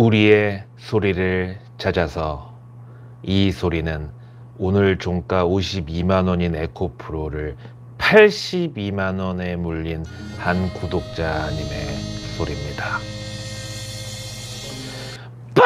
우리의 소리를 찾아서. 이 소리는 오늘 종가 52만 원인 에코프로를 82만 원에 물린 한 구독자님의 소리입니다. 빠!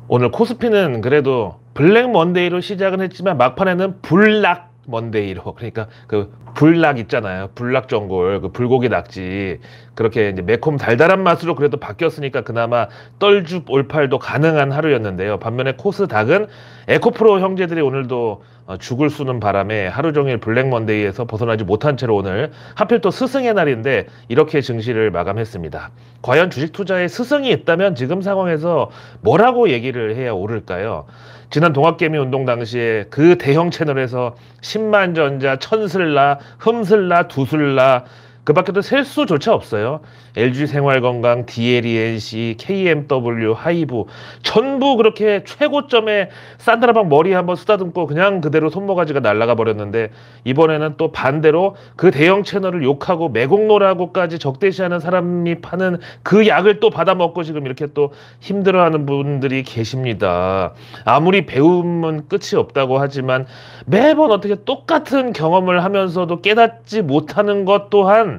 오늘 코스피는 그래도 블랙 먼데이로 시작은 했지만 막판에는 불락 먼데이로, 그러니까 그 불락 있잖아요. 불락전골, 그 불고기 낙지, 그렇게 이제 매콤 달달한 맛으로 그래도 바뀌었으니까 그나마 떨줍 올팔도 가능한 하루였는데요. 반면에 코스닥은 에코프로 형제들이 오늘도 죽을 쑤는 바람에 하루 종일 블랙 먼데이에서 벗어나지 못한 채로 오늘 하필 또 스승의 날인데 이렇게 증시를 마감했습니다. 과연 주식 투자에 스승이 있다면 지금 상황에서 뭐라고 얘기를 해야 오를까요? 지난 동학개미 운동 당시에 그 대형 채널에서 10만전자, 천슬라, 흠슬라, 두슬라, 그 밖에도 셀 수조차 없어요. LG생활건강, DLENC, KMW, 하이브 전부 그렇게 최고점에 산다라박 머리 한번 쓰다듬고 그냥 그대로 손모가지가 날아가 버렸는데, 이번에는 또 반대로 그 대형 채널을 욕하고 매국노라고까지 적대시하는 사람이 파는 그 약을 또 받아먹고 지금 이렇게 또 힘들어하는 분들이 계십니다. 아무리 배움은 끝이 없다고 하지만 매번 어떻게 똑같은 경험을 하면서도 깨닫지 못하는 것 또한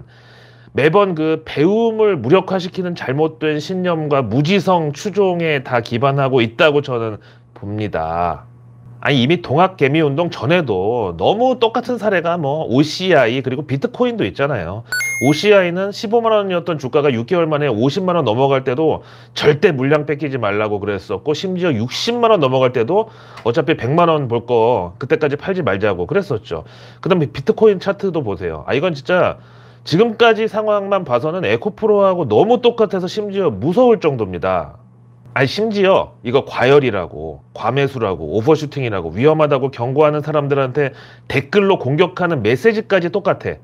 매번 그 배움을 무력화시키는 잘못된 신념과 무지성 추종에 다 기반하고 있다고 저는 봅니다. 아니, 이미 동학개미 운동 전에도 너무 똑같은 사례가 뭐 OCI 그리고 비트코인도 있잖아요. OCI는 15만 원이었던 주가가 6개월 만에 50만 원 넘어갈 때도 절대 물량 뺏기지 말라고 그랬었고, 심지어 60만 원 넘어갈 때도 어차피 100만 원 볼 거 그때까지 팔지 말자고 그랬었죠. 그 다음에 비트코인 차트도 보세요. 이건 진짜 지금까지 상황만 봐서는 에코프로하고 너무 똑같아서 심지어 무서울 정도입니다. 심지어 이거 과열이라고, 과매수라고, 오버슈팅이라고, 위험하다고 경고하는 사람들한테 댓글로 공격하는 메시지까지 똑같아.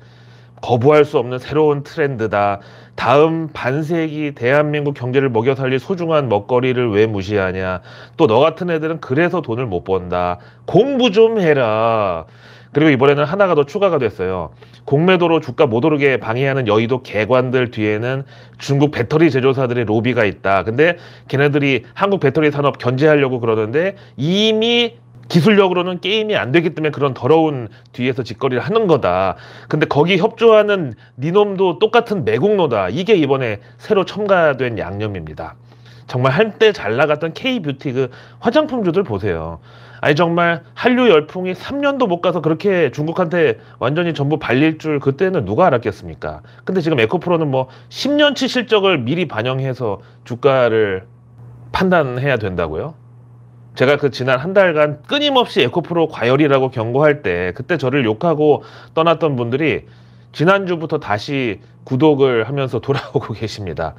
거부할 수 없는 새로운 트렌드다. 다음 반세기 대한민국 경제를 먹여 살릴 소중한 먹거리를 왜 무시하냐. 또 너 같은 애들은 그래서 돈을 못 번다. 공부 좀 해라. 그리고 이번에는 하나가 더 추가가 됐어요. 공매도로 주가 못 오르게 방해하는 여의도 개관들 뒤에는 중국 배터리 제조사들의 로비가 있다. 근데 걔네들이 한국 배터리 산업 견제하려고 그러는데 이미 기술력으로는 게임이 안 되기 때문에 그런 더러운 뒤에서 짓거리를 하는 거다. 근데 거기 협조하는 니놈도 똑같은 매국노다. 이게 이번에 새로 첨가된 양념입니다. 정말 한때 잘 나갔던 K뷰티 그 화장품주들 보세요. 정말 한류 열풍이 3년도 못 가서 그렇게 중국한테 완전히 전부 발릴 줄 그때는 누가 알았겠습니까? 근데 지금 에코프로는 뭐 10년치 실적을 미리 반영해서 주가를 판단해야 된다고요? 제가 그 지난 한 달간 끊임없이 에코프로 과열이라고 경고할 때 그때 저를 욕하고 떠났던 분들이 지난주부터 다시 구독을 하면서 돌아오고 계십니다.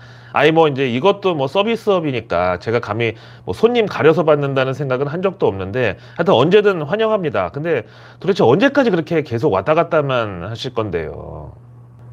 뭐 이제 이것도 뭐 서비스업이니까 제가 감히 뭐 손님 가려서 받는다는 생각은 한 적도 없는데, 하여튼 언제든 환영합니다. 근데 도대체 언제까지 그렇게 계속 왔다 갔다만 하실 건데요.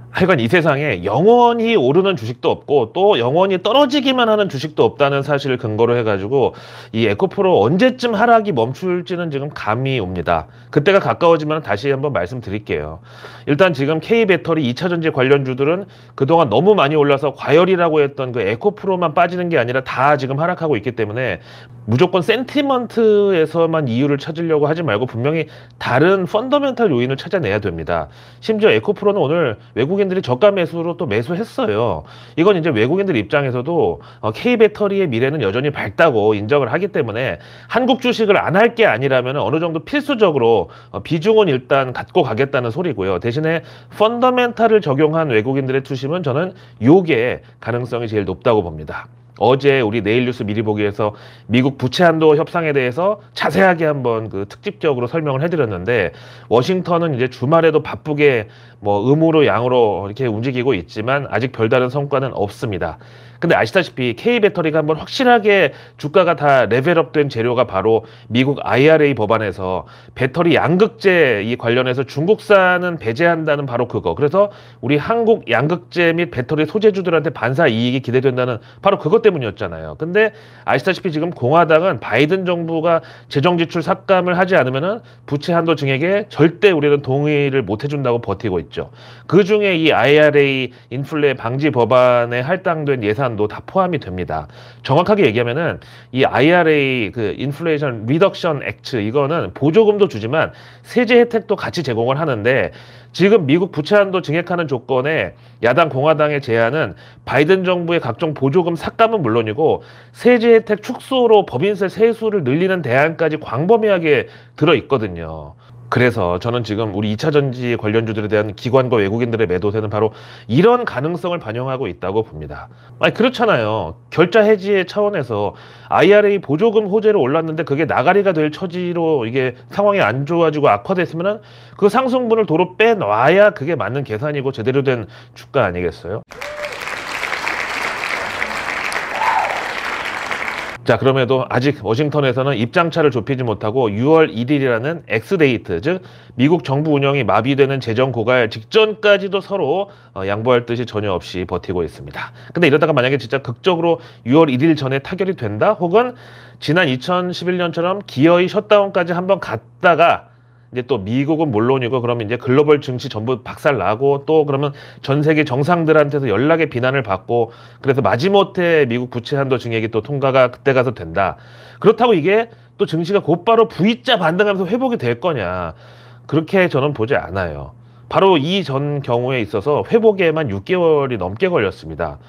하여간 이 세상에 영원히 오르는 주식도 없고 또 영원히 떨어지기만 하는 주식도 없다는 사실을 근거로 해가지고 이 에코프로 언제쯤 하락이 멈출지는 지금 감이 옵니다. 그때가 가까워지면 다시 한번 말씀드릴게요. 일단 지금 K배터리 2차전지 관련주들은 그동안 너무 많이 올라서 과열이라고 했던 그 에코프로만 빠지는 게 아니라 다 지금 하락하고 있기 때문에 무조건 센티먼트에서만 이유를 찾으려고 하지 말고 분명히 다른 펀더멘탈 요인을 찾아내야 됩니다. 심지어 에코프로는 오늘 외국인들이 저가 매수로 또 매수했어요. 이건 이제 외국인들 입장에서도 K배터리의 미래는 여전히 밝다고 인정을 하기 때문에 한국 주식을 안 할 게 아니라면 어느 정도 필수적으로 비중은 일단 갖고 가겠다는 소리고요. 대신에 펀더멘탈을 적용한 외국인들의 투심은 저는 요게 가능성이 제일 높다고 봅니다. 어제 우리 내일뉴스 미리 보기에서 미국 부채 한도 협상에 대해서 자세하게 한번 그 특집적으로 설명을 해드렸는데, 워싱턴은 이제 주말에도 바쁘게 뭐 음으로 양으로 이렇게 움직이고 있지만 아직 별다른 성과는 없습니다. 근데 아시다시피 K배터리가 한번 확실하게 주가가 다 레벨업된 재료가 바로 미국 IRA 법안에서 배터리 양극재 이 관련해서 중국산은 배제한다는 바로 그거. 그래서 우리 한국 양극재 및 배터리 소재주들한테 반사 이익이 기대된다는 바로 그것 때문이었잖아요. 근데 아시다시피 지금 공화당은 바이든 정부가 재정 지출 삭감을 하지 않으면은 부채 한도 증액에 절대 우리는 동의를 못 해준다고 버티고 있죠. 그 중에 이 IRA 인플레 방지 법안에 할당된 예산도 다 포함이 됩니다. 정확하게 얘기하면은 이 IRA 그 인플레이션 리덕션 액트 이거는 보조금도 주지만 세제 혜택도 같이 제공을 하는데 지금 미국 부채 한도 증액하는 조건에 야당 공화당의 제안은 바이든 정부의 각종 보조금 삭감은 물론이고 세제 혜택 축소로 법인세 세수를 늘리는 대안까지 광범위하게 들어 있거든요. 그래서 저는 지금 우리 2차 전지 관련주들에 대한 기관과 외국인들의 매도세는 바로 이런 가능성을 반영하고 있다고 봅니다. 아니 그렇잖아요. 결자 해지의 차원에서 IRA 보조금 호재로 올랐는데 그게 나가리가 될 처지로 이게 상황이 안 좋아지고 악화됐으면은 그 상승분을 도로 빼놔야 그게 맞는 계산이고 제대로 된 주가 아니겠어요? 자, 그럼에도 아직 워싱턴에서는 입장차를 좁히지 못하고 6월 1일이라는 엑스데이트, 즉 미국 정부 운영이 마비되는 재정 고갈 직전까지도 서로 양보할 뜻이 전혀 없이 버티고 있습니다. 근데 이러다가 만약에 진짜 극적으로 6월 1일 전에 타결이 된다? 혹은 지난 2011년처럼 기어이 셧다운까지 한번 갔다가 이제 또 미국은 물론이고 그러면 이제 글로벌 증시 전부 박살나고 또 그러면 전 세계 정상들한테서 연락의 비난을 받고 그래서 마지못해 미국 부채 한도 증액이 또 통과가 그때 가서 된다. 그렇다고 이게 또 증시가 곧바로 V자 반등하면서 회복이 될 거냐. 그렇게 저는 보지 않아요. 바로 이 전 경우에 있어서 회복에만 6개월이 넘게 걸렸습니다.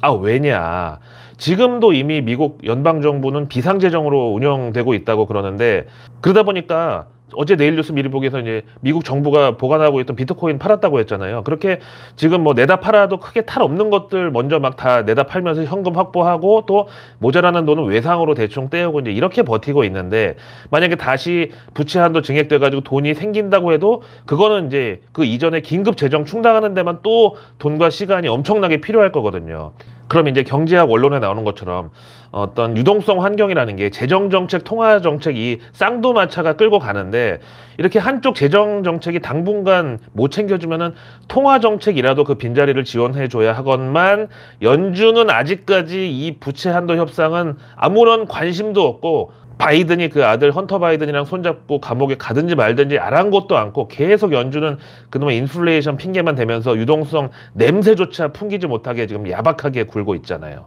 아, 왜냐. 지금도 이미 미국 연방정부는 비상재정으로 운영되고 있다고 그러는데 그러다 보니까 어제 내일 뉴스 미리 보기에서 이제 미국 정부가 보관하고 있던 비트코인 팔았다고 했잖아요. 그렇게 지금 뭐 내다 팔아도 크게 탈 없는 것들 먼저 막 다 내다 팔면서 현금 확보하고 또 모자라는 돈은 외상으로 대충 떼우고 이제 이렇게 버티고 있는데 만약에 다시 부채 한도 증액돼 가지고 돈이 생긴다고 해도 그거는 이제 그 이전에 긴급 재정 충당하는 데만 또 돈과 시간이 엄청나게 필요할 거거든요. 그럼 이제 경제학 원론에 나오는 것처럼 어떤 유동성 환경이라는 게 재정정책, 통화정책 이 쌍두마차가 끌고 가는데 이렇게 한쪽 재정정책이 당분간 못 챙겨주면은 통화정책이라도 그 빈자리를 지원해줘야 하건만 연준은 아직까지 이 부채 한도 협상은 아무런 관심도 없고 바이든이 그 아들 헌터 바이든이랑 손잡고 감옥에 가든지 말든지 아랑곳도 않고 계속 연준은 그놈의 인플레이션 핑계만 대면서 유동성 냄새조차 풍기지 못하게 지금 야박하게 굴고 있잖아요.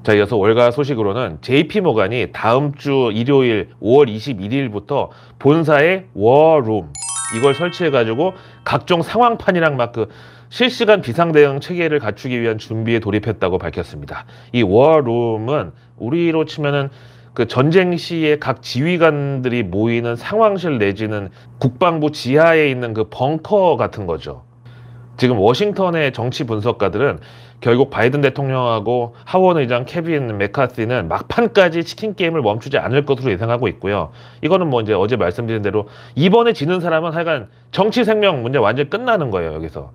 자, 이어서 월가 소식으로는 JP모간이 다음 주 일요일 5월 21일부터 본사에 워룸 이걸 설치해가지고 각종 상황판이랑 막 그 실시간 비상대응 체계를 갖추기 위한 준비에 돌입했다고 밝혔습니다. 이 워룸은 우리로 치면은 그 전쟁 시에 각 지휘관들이 모이는 상황실 내지는 국방부 지하에 있는 그 벙커 같은 거죠. 지금 워싱턴의 정치 분석가들은 결국 바이든 대통령하고 하원 의장 케빈 맥카시는 막판까지 치킨 게임을 멈추지 않을 것으로 예상하고 있고요. 이거는 뭐 이제 어제 말씀드린 대로 이번에 지는 사람은 하여간 정치 생명 문제 완전히 끝나는 거예요, 여기서.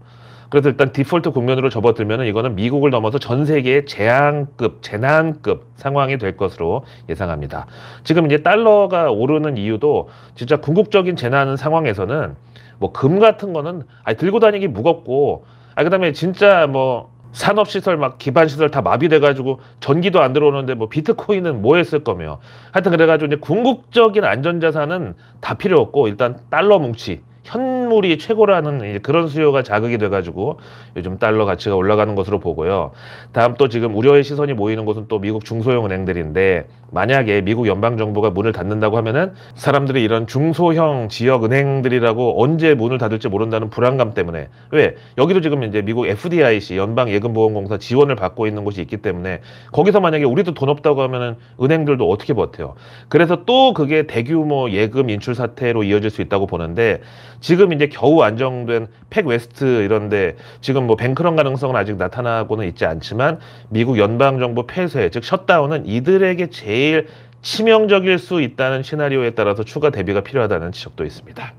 그래서 일단 디폴트 국면으로 접어들면은 이거는 미국을 넘어서 전 세계의 재앙급, 재난급 상황이 될 것으로 예상합니다. 지금 이제 달러가 오르는 이유도 진짜 궁극적인 재난 상황에서는 뭐 금 같은 거는 들고 다니기 무겁고 그다음에 진짜 뭐 산업시설 막 기반시설 다 마비돼가지고 전기도 안 들어오는데 뭐 비트코인은 뭐 했을 거며 하여튼 그래가지고 이제 궁극적인 안전자산은 다 필요 없고 일단 달러 뭉치 현물이 최고라는 그런 수요가 자극이 돼가지고 요즘 달러 가치가 올라가는 것으로 보고요. 다음 또 지금 우려의 시선이 모이는 곳은 또 미국 중소형 은행들인데 만약에 미국 연방정부가 문을 닫는다고 하면은 사람들이 이런 중소형 지역 은행들이라고 언제 문을 닫을지 모른다는 불안감 때문에 왜? 여기도 지금 이제 미국 FDIC 연방예금보험공사 지원을 받고 있는 곳이 있기 때문에 거기서 만약에 우리도 돈 없다고 하면은 은행들도 어떻게 버텨요? 그래서 또 그게 대규모 예금 인출 사태로 이어질 수 있다고 보는데 지금 이제 겨우 안정된 팩웨스트 이런데 지금 뭐 뱅크런 가능성은 아직 나타나고는 있지 않지만 미국 연방정부 폐쇄 즉 셧다운은 이들에게 제일 치명적일 수 있다는 시나리오에 따라서 추가 대비가 필요하다는 지적도 있습니다.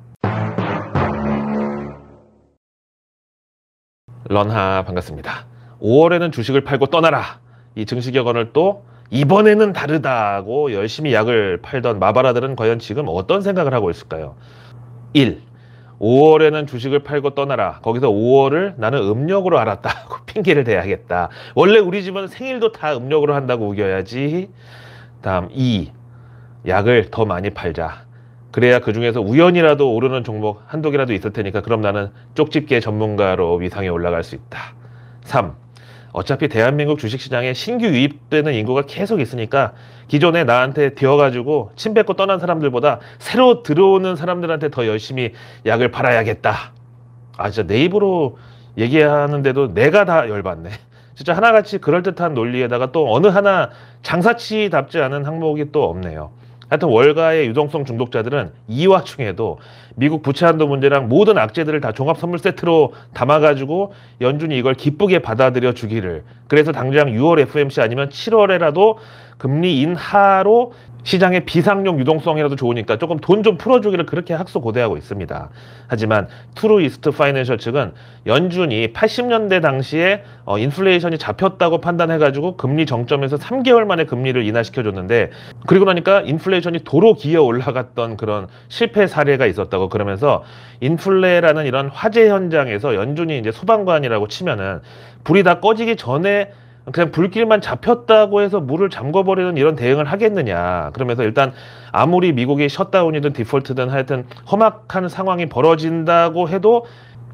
런하 반갑습니다. 5월에는 주식을 팔고 떠나라. 이 증시격언을 또 이번에는 다르다고 열심히 약을 팔던 마바라들은 과연 지금 어떤 생각을 하고 있을까요? 1. 5월에는 주식을 팔고 떠나라. 거기서 5월을 나는 음력으로 알았다고 핑계를 대야겠다. 원래 우리 집은 생일도 다 음력으로 한다고 우겨야지. 다음 2. 약을 더 많이 팔자. 그래야 그 중에서 우연이라도 오르는 종목 한두 개라도 있을 테니까 그럼 나는 쪽집게 전문가로 위상에 올라갈 수 있다. 3. 어차피 대한민국 주식시장에 신규 유입되는 인구가 계속 있으니까 기존에 나한테 되어가지고 침 뱉고 떠난 사람들보다 새로 들어오는 사람들한테 더 열심히 약을 팔아야겠다. 아 진짜 내 입으로 얘기하는데도 내가 다 열받네. 진짜 하나같이 그럴듯한 논리에다가 또 어느 하나 장사치답지 않은 항목이 또 없네요. 하여튼 월가의 유동성 중독자들은 이 와중에도 미국 부채 한도 문제랑 모든 악재들을 다 종합 선물 세트로 담아가지고 연준이 이걸 기쁘게 받아들여 주기를, 그래서 당장 6월 FMC 아니면 7월에라도 금리 인하로 시장의 비상용 유동성이라도 좋으니까 조금 돈 좀 풀어주기를 그렇게 학수고대하고 있습니다. 하지만 투루이스트 파이낸셜 측은 연준이 80년대 당시에 인플레이션이 잡혔다고 판단해가지고 금리 정점에서 3개월 만에 금리를 인하시켜줬는데, 그리고 나니까 인플레이션이 도로 기어 올라갔던 그런 실패 사례가 있었다고. 그러면서 인플레라는 이런 화재 현장에서 연준이 이제 소방관이라고 치면은 불이 다 꺼지기 전에 그냥 불길만 잡혔다고 해서 물을 잠궈버리는 이런 대응을 하겠느냐. 그러면서 일단 아무리 미국이 셧다운이든 디폴트든 하여튼 험악한 상황이 벌어진다고 해도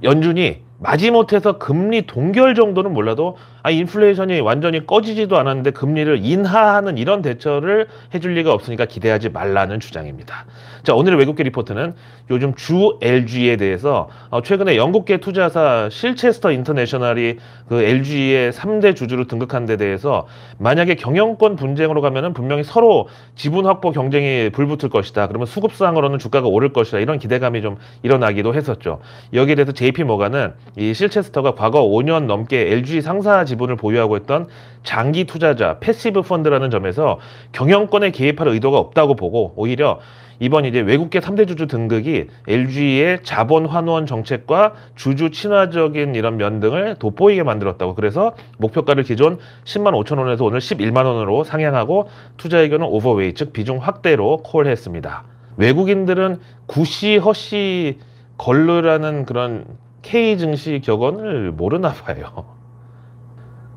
연준이 마지못해서 금리 동결 정도는 몰라도 인플레이션이 완전히 꺼지지도 않았는데 금리를 인하하는 이런 대처를 해줄 리가 없으니까 기대하지 말라는 주장입니다. 자, 오늘의 외국계 리포트는 요즘 주 LG에 대해서 최근에 영국계 투자사 실체스터 인터내셔널이 그 LG의 3대 주주로 등극한 데 대해서 만약에 경영권 분쟁으로 가면은 분명히 서로 지분 확보 경쟁이 불붙을 것이다. 그러면 수급상으로는 주가가 오를 것이다. 이런 기대감이 좀 일어나기도 했었죠. 여기에 대해서 JP 모간은 이 실체스터가 과거 5년 넘게 LG 상사 지분을 보유하고 있던 장기 투자자 패시브 펀드라는 점에서 경영권에 개입할 의도가 없다고 보고, 오히려 이번 이제 외국계 3대 주주 등극이 LG의 자본 환원 정책과 주주 친화적인 이런 면 등을 돋보이게 만들었다고. 그래서 목표가를 기존 10만 5천 원에서 오늘 11만 원으로 상향하고 투자 의견은 오버웨이, 즉 비중 확대로 콜했습니다. 외국인들은 구시 허시 걸르라는 그런 K 증시 격언을 모르나 봐요.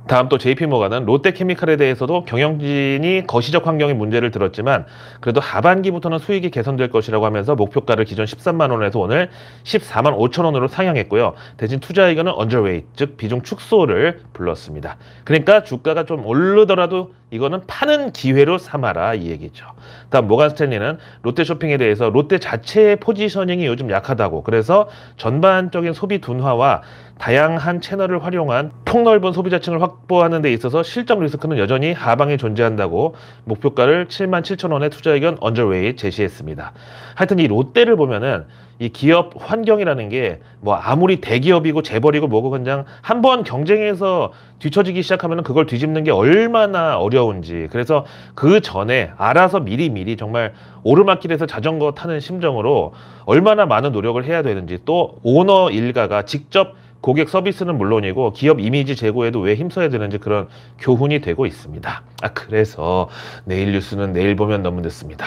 다음 또 JP모간은 롯데케미칼에 대해서도 경영진이 거시적 환경의 문제를 들었지만 그래도 하반기부터는 수익이 개선될 것이라고 하면서 목표가를 기존 13만 원에서 오늘 14만 5천 원으로 상향했고요. 대신 투자 의견은 언저웨이, 즉 비중 축소를 불렀습니다. 그러니까 주가가 좀 오르더라도 이거는 파는 기회로 삼아라 이 얘기죠. 다음 모간 스탠리는 롯데쇼핑에 대해서 롯데 자체의 포지셔닝이 요즘 약하다고, 그래서 전반적인 소비 둔화와 다양한 채널을 활용한 폭넓은 소비자층을 확보하는 데 있어서 실적 리스크는 여전히 하방에 존재한다고 목표가를 7만 7천 원의 투자 의견 언저웨이 제시했습니다. 하여튼 이 롯데를 보면은 이 기업 환경이라는 게 뭐 아무리 대기업이고 재벌이고 뭐고 그냥 한번 경쟁에서 뒤처지기 시작하면 그걸 뒤집는 게 얼마나 어려운지, 그래서 그 전에 알아서 미리 정말 오르막길에서 자전거 타는 심정으로 얼마나 많은 노력을 해야 되는지, 또 오너 일가가 직접 고객 서비스는 물론이고 기업 이미지 제고에도 왜 힘써야 되는지 그런 교훈이 되고 있습니다. 그래서 내일 뉴스는 내일 보면 너무 늦습니다.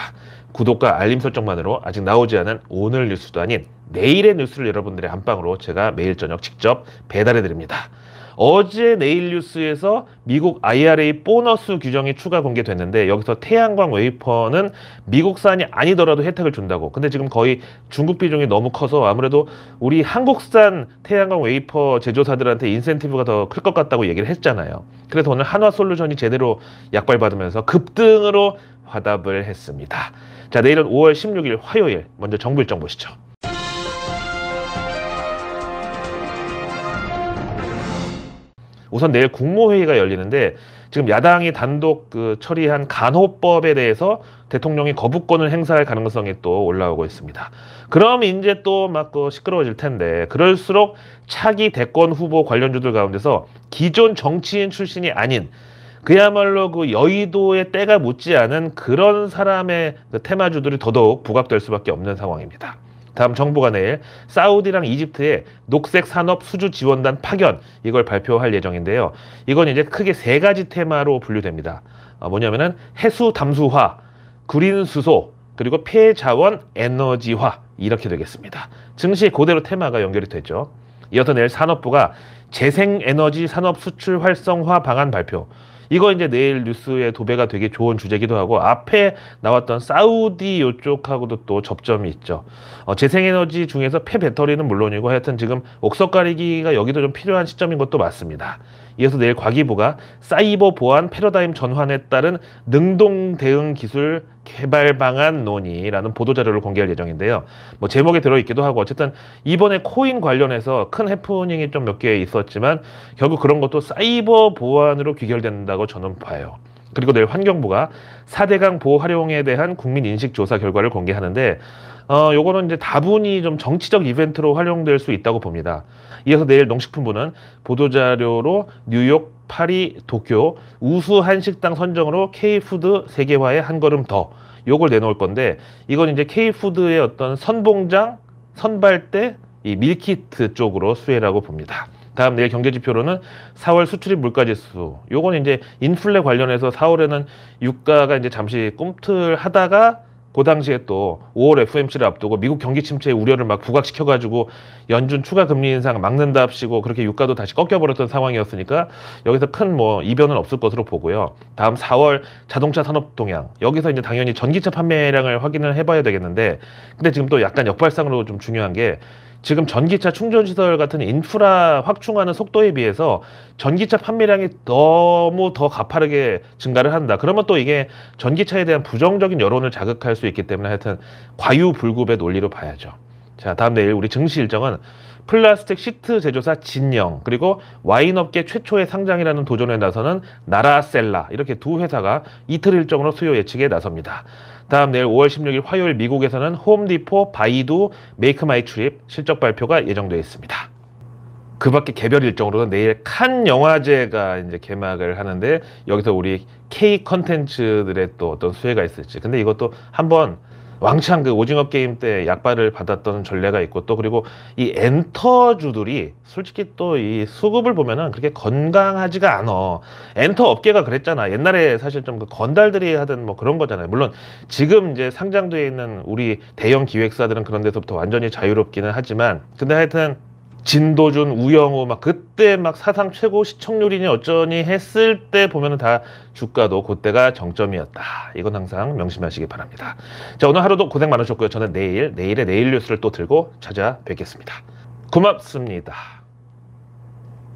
구독과 알림 설정만으로 아직 나오지 않은 오늘 뉴스도 아닌 내일의 뉴스를 여러분들의 안방으로 제가 매일 저녁 직접 배달해 드립니다. 어제 내일 뉴스에서 미국 IRA 보너스 규정이 추가 공개됐는데 여기서 태양광 웨이퍼는 미국산이 아니더라도 혜택을 준다고. 근데 지금 거의 중국 비중이 너무 커서 아무래도 우리 한국산 태양광 웨이퍼 제조사들한테 인센티브가 더 클 것 같다고 얘기를 했잖아요. 그래서 오늘 한화솔루션이 제대로 약발받으면서 급등으로 화답을 했습니다. 자, 내일은 5월 16일 화요일, 먼저 정부 일정 보시죠. 우선 내일 국무회의가 열리는데 지금 야당이 단독 처리한 간호법에 대해서 대통령이 거부권을 행사할 가능성이 또 올라오고 있습니다. 그럼 이제 또 막 시끄러워질 텐데, 그럴수록 차기 대권 후보 관련주들 가운데서 기존 정치인 출신이 아닌 그야말로 여의도의 때가 묻지 않은 그런 사람의 테마주들이 더더욱 부각될 수밖에 없는 상황입니다. 다음 정부가 내일 사우디랑 이집트의 녹색 산업 수주 지원단 파견 이걸 발표할 예정인데요. 이건 이제 크게 세 가지 테마로 분류됩니다. 뭐냐면은 해수 담수화, 그린 수소, 그리고 폐자원 에너지화 이렇게 되겠습니다. 증시 그대로 테마가 연결이 되죠. 이어서 내일 산업부가 재생에너지 산업 수출 활성화 방안 발표. 이거 이제 내일 뉴스에 도배가 되게 좋은 주제기도 하고 앞에 나왔던 사우디 요쪽하고도 또 접점이 있죠. 재생에너지 중에서 폐배터리는 물론이고 하여튼 지금 옥석 가리기가 여기도 좀 필요한 시점인 것도 맞습니다. 이어서 내일 과기부가 사이버 보안 패러다임 전환에 따른 능동 대응 기술 개발 방안 논의라는 보도자료를 공개할 예정인데요. 뭐 제목에 들어있기도 하고 어쨌든 이번에 코인 관련해서 큰 해프닝이 좀 몇 개 있었지만 결국 그런 것도 사이버 보안으로 귀결된다고 저는 봐요. 그리고 내일 환경부가 4대강 보호 활용에 대한 국민 인식 조사 결과를 공개하는데 요거는 이제 다분히 좀 정치적 이벤트로 활용될 수 있다고 봅니다. 이어서 내일 농식품부는 보도자료로 뉴욕, 파리, 도쿄 우수 한식당 선정으로 K푸드 세계화에 한 걸음 더 요걸 내놓을 건데 이건 이제 K푸드의 어떤 선봉장, 선발대, 이 밀키트 쪽으로 수혜라고 봅니다. 다음 내일 경제지표로는 4월 수출입 물가지수. 요건 이제 인플레 관련해서 4월에는 유가가 이제 잠시 꿈틀하다가 그 당시에 또 5월 FOMC를 앞두고 미국 경기 침체의 우려를 막 부각시켜가지고 연준 추가 금리 인상 막는답시고 그렇게 유가도 다시 꺾여버렸던 상황이었으니까 여기서 큰 뭐 이변은 없을 것으로 보고요. 다음 4월 자동차 산업 동향. 여기서 이제 당연히 전기차 판매량을 확인을 해봐야 되겠는데 근데 지금 또 약간 역발상으로 좀 중요한 게 지금 전기차 충전시설 같은 인프라 확충하는 속도에 비해서 전기차 판매량이 너무 더 가파르게 증가를 한다. 그러면 또 이게 전기차에 대한 부정적인 여론을 자극할 수 있기 때문에 하여튼 과유불급의 논리로 봐야죠. 자, 다음 내일 우리 증시 일정은 플라스틱 시트 제조사 진영 그리고 와인업계 최초의 상장이라는 도전에 나서는 나라셀라 이렇게 두 회사가 이틀 일정으로 수요 예측에 나섭니다. 다음 내일 5월 16일 화요일 미국에서는 홈디포, 바이두, 메이크 마이 트립 실적 발표가 예정되어 있습니다. 그 밖에 개별 일정으로는 내일 칸 영화제가 이제 개막을 하는데 여기서 우리 K 컨텐츠들의 또 어떤 수혜가 있을지. 근데 이것도 한번 왕창 그 오징어 게임 때 약발을 받았던 전례가 있고 또 그리고 이 엔터주들이 솔직히 또 이 수급을 보면은 그렇게 건강하지가 않아. 엔터 업계가 그랬잖아. 옛날에 사실 좀 그 건달들이 하던 뭐 그런 거잖아요. 물론 지금 이제 상장되어 있는 우리 대형 기획사들은 그런 데서부터 완전히 자유롭기는 하지만 근데 하여튼 진도준, 우영우 막 그때 막 사상 최고 시청률이니 어쩌니 했을 때 보면은 다 주가도 그때가 정점이었다. 이건 항상 명심하시기 바랍니다. 자, 오늘 하루도 고생 많으셨고요. 저는 내일의 내일 뉴스를 또 들고 찾아뵙겠습니다. 고맙습니다.